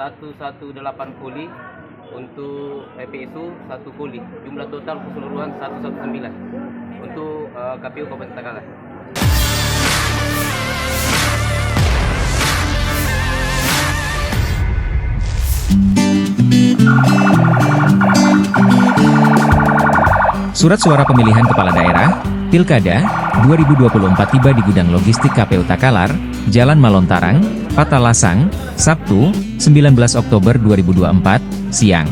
118 koli, untuk PPSU 1 koli. Jumlah total keseluruhan 119 untuk KPU Kabupaten Takalar. Surat suara pemilihan kepala daerah, Pilkada, 2024 tiba di gudang logistik KPU Takalar, Jalan Malontarang, Patalasang, Sabtu, 19 Oktober 2024, siang.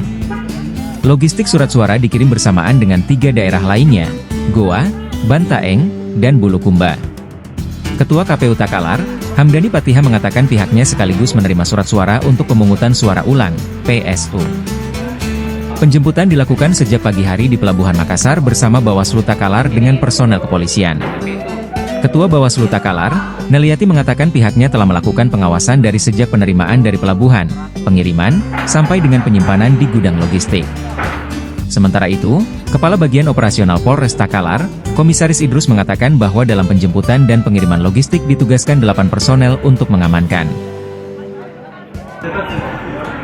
Logistik surat suara dikirim bersamaan dengan 3 daerah lainnya, Goa, Bantaeng, dan Bulukumba. Ketua KPU Takalar, Hamdani Patiha mengatakan pihaknya sekaligus menerima surat suara untuk pemungutan suara ulang, PSU. Penjemputan dilakukan sejak pagi hari di Pelabuhan Makassar bersama Bawaslu Takalar dengan personel kepolisian. Ketua Bawaslu Takalar, Neliati mengatakan pihaknya telah melakukan pengawasan dari sejak penerimaan dari pelabuhan, pengiriman, sampai dengan penyimpanan di gudang logistik. Sementara itu, Kepala Bagian Operasional Polres Takalar, Komisaris Idrus mengatakan bahwa dalam penjemputan dan pengiriman logistik ditugaskan 8 personel untuk mengamankan.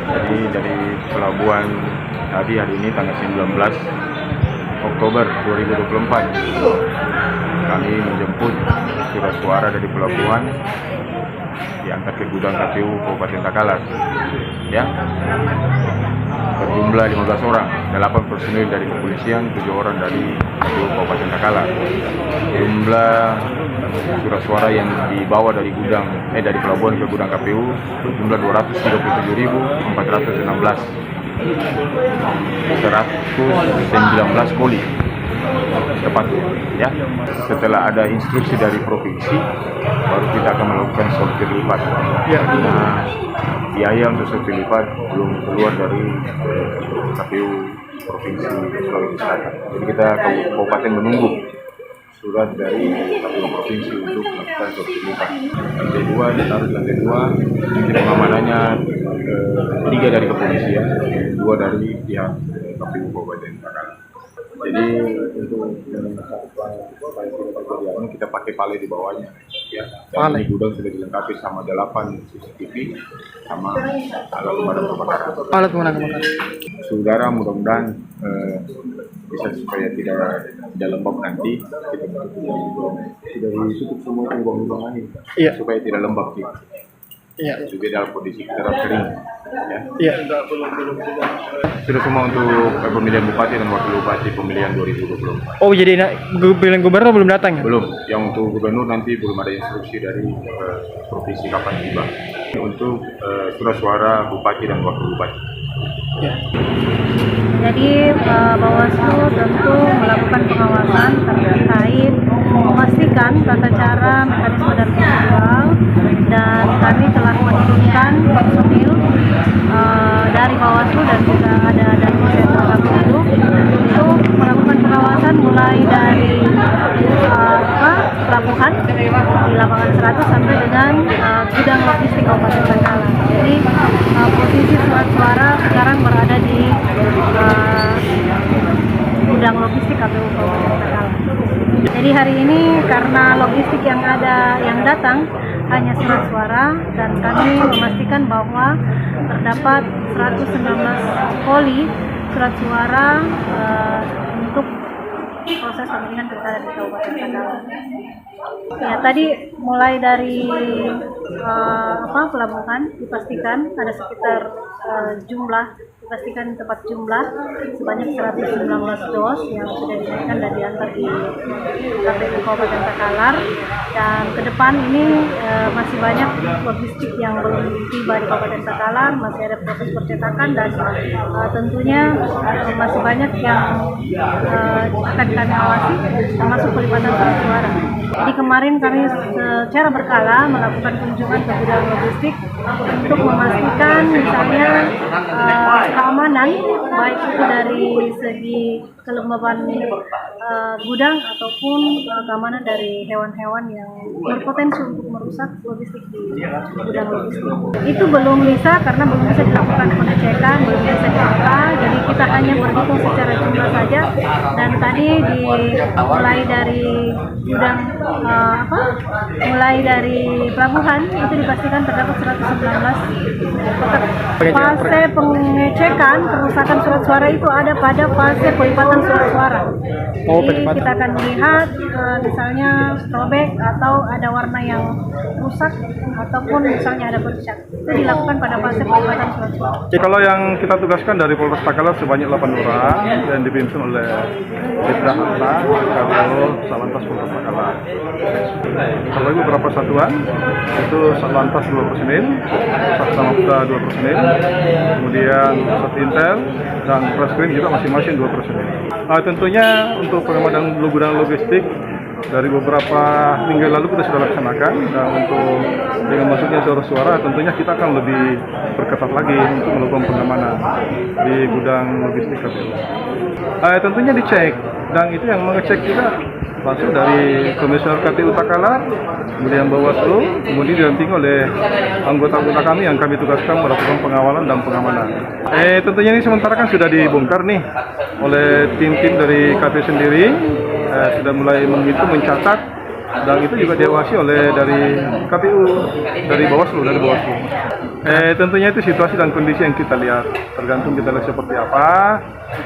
Jadi dari pelabuhan tadi hari ini tanggal 19 Oktober 2024 kami menjemput surat suara dari pelabuhan diantar ke gudang KPU Kabupaten Takalar, ya, berjumlah 15 orang, 8 personil dari kepolisian, 7 orang dari KPU Kabupaten Takalar. Jumlah surat suara yang dibawa dari dari pelabuhan ke gudang KPU berjumlah 237.416. 119 koli tepatnya, ya. Setelah ada instruksi dari provinsi, baru kita akan melakukan sortir lipat. Nah, biaya untuk sortir lipat belum keluar dari KPU Provinsi Sulawesi Selatan. Jadi kita kabupaten menunggu surat dari KPU Provinsi untuk melakukan sortir lipat. Lantai 2 ditaruh di lantai 2, pengamanannya 3 dari kepolisian, 2 dari pihak KPU Kabupaten Takalar. Jadi untuk terjadi kita pakai pale di bawahnya, ya. Dan di gudang sudah dilengkapi sama 8 CCTV sama alat pemadam kebakaran. Alat pemadam kebakaran. Saudara, mudah-mudahan bisa supaya tidak lembab nanti, kita sudah ditutup semua lubang-lubang ini, supaya tidak lembab sih. Iya. Juga dalam kondisi kita kering, ya. Iya. Sudah semua untuk pemilihan bupati dan wakil bupati pemilihan 2024. Oh, jadi pemilihan gubernur belum datang ya? Belum. Yang untuk gubernur nanti belum ada instruksi dari provinsi kapan tiba. Untuk surat suara bupati dan wakil bupati. Ya. Jadi Bawaslu tentu melakukan pengawasan terkait memastikan tata cara, mekanisme dan prosedural, dan kami telah menurunkan personil dari Bawaslu dan juga ada dari Sentra KPU untuk melakukan pengawasan mulai dari pelabuhan di lapangan 100 sampai dengan gudang logistik Kabupaten Takalar. Jadi posisi surat suara sekarang berada di gudang logistik KPU Kabupaten Takalar. Jadi hari ini karena logistik yang datang hanya surat suara, dan kami memastikan bahwa terdapat 119 koli surat suara untuk proses pemilihan pilkada di Kabupaten Takalar. Ya, tadi mulai dari pelabuhan dipastikan ada sekitar dipastikan tepat jumlah sebanyak 119 dos yang sudah dinaikkan dan diantar di KPU Kabupaten Takalar, dan ke depan ini masih banyak logistik yang belum tiba di Kabupaten Takalar, masih ada proses percetakan, dan tentunya masih banyak yang akan kami awasi, termasuk pelipatan surat suara. Jadi kemarin kami secara berkala melakukan kunjungan ke gudang logistik untuk memastikan misalnya keamanan, baik itu dari segi kelembaban gudang ataupun keamanan dari hewan-hewan yang berpotensi untuk merusak logistik di gudang logistik. Itu belum bisa karena belum bisa dilakukan pengecekan, belum bisa dibuka, jadi kita hanya berhitung secara jumlah saja. Dan tadi mulai dari gudang mulai dari pelabuhan itu dipastikan terdapat 119 kotak Fase pengecekan kerusakan surat suara itu ada pada fase pelipatan surat suara. Oh, Jadi pelipatan. kita akan melihat misalnya robek atau ada warna yang rusak ataupun misalnya ada bercat. Itu dilakukan pada fase pelipatan surat suara. Kalau yang kita tugaskan dari Polres Takalar sebanyak 8 orang dan dipimpin oleh Ditda Hatta, Kabiro, Satlantas Polres Takalar. Kalau beberapa satuan itu Satlantas 2 personil, Sat Samapta 2 personil, kemudian Sat Intel dan Preskrim juga masing-masing 2 personil. Tentunya untuk pengamanan gudang logistik dari beberapa minggu lalu kita sudah laksanakan, dan untuk dengan masuknya suara tentunya kita akan lebih berketat lagi untuk melakukan pengamanan di gudang logistik KPU. Tentunya dicek, dan itu yang mengecek juga langsung dari Komisioner KPU Takalar, kemudian Bawaslu, kemudian didampingi oleh anggota-anggota kami yang kami tugaskan melakukan pengawalan dan pengamanan. Tentunya ini sementara kan sudah dibongkar nih oleh tim-tim dari KPU sendiri, sudah mulai menghitung, mencatat, dan itu juga diawasi oleh dari KPU, dari Bawaslu. Tentunya itu situasi dan kondisi yang kita lihat, tergantung kita lihat seperti apa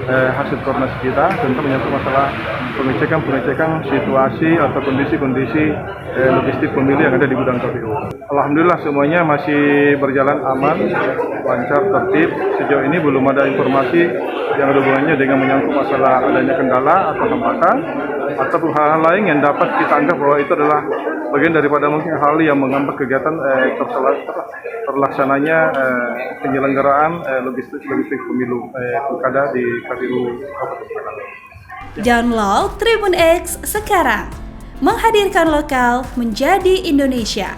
hasil koordinasi kita tentang menyangkut masalah pengecekan situasi atau kondisi logistik pemilu yang ada di gudang KPU. Alhamdulillah semuanya masih berjalan aman, lancar, tertib. Sejauh ini belum ada informasi yang ada hubungannya dengan menyangkut masalah adanya kendala atau hambatan atau hal-hal lain yang dapat kita anggap bahwa itu adalah bagian daripada mungkin hal yang menghambat kegiatan terlaksananya penyelenggaraan logistik pemilu pilkada di KPU Kabupaten Takalar. Download Tribun X sekarang, menghadirkan lokal menjadi Indonesia.